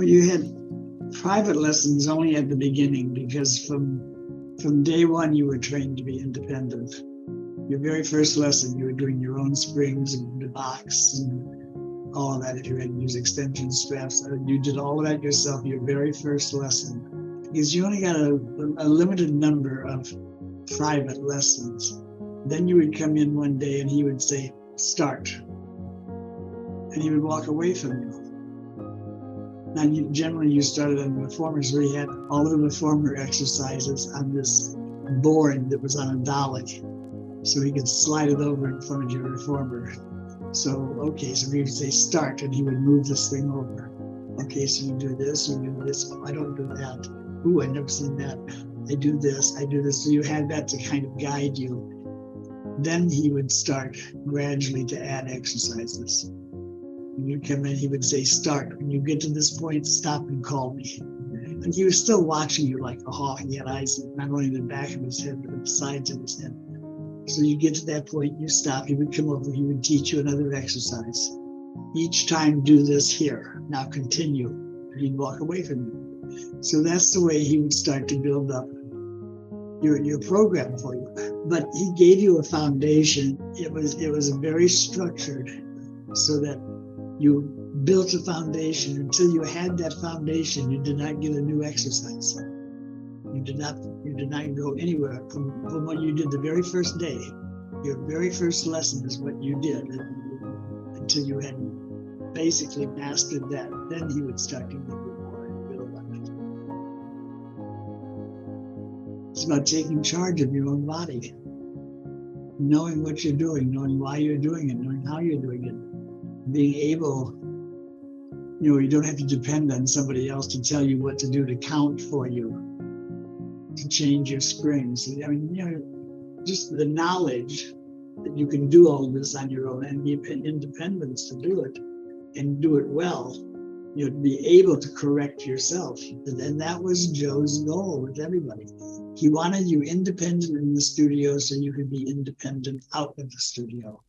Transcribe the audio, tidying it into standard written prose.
Well, you had private lessons only at the beginning because from day one you were trained to be independent. Your very first lesson, you were doing your own springs and the box and all of that. If you had to use extension straps, you did all of that yourself. Your very first lesson, because you only got a limited number of private lessons. Then you would come in one day and he would say, "Start," and he would walk away from you. Now, generally you started on the reformers where you had all of the reformer exercises on this board that was on a dolly. So he could slide it over in front of your reformer. So he would say start, and he would move this thing over. Okay, so you do this, you do this. Oh, I don't do that. Ooh, I've never seen that. I do this, I do this. So you had that to kind of guide you. Then he would start gradually to add exercises. When you come in, he would say start. When you get to this point, stop and call me. And he was still watching you like a hawk. He had eyes not only in the back of his head, but the sides of his head. So you get to that point, you stop, he would come over, he would teach you another exercise. Each time do this here, now continue. And he'd walk away from you. So that's the way he would start to build up your program for you. But he gave you a foundation. It was very structured so that you built a foundation. Until you had that foundation, you did not get a new exercise. You did not go anywhere from what you did the very first day. Your very first lesson is what you did until you had basically mastered that. Then he would start to give you more and build on it. It's about taking charge of your own body, knowing what you're doing, knowing why you're doing it, knowing how you're doing it, being able, you don't have to depend on somebody else to tell you what to do, to count for you, to change your springs. I mean, just the knowledge that you can do all of this on your own and the independence to do it and do it well, to be able to correct yourself. And that was Joe's goal with everybody. He wanted you independent in the studio so you could be independent out of the studio.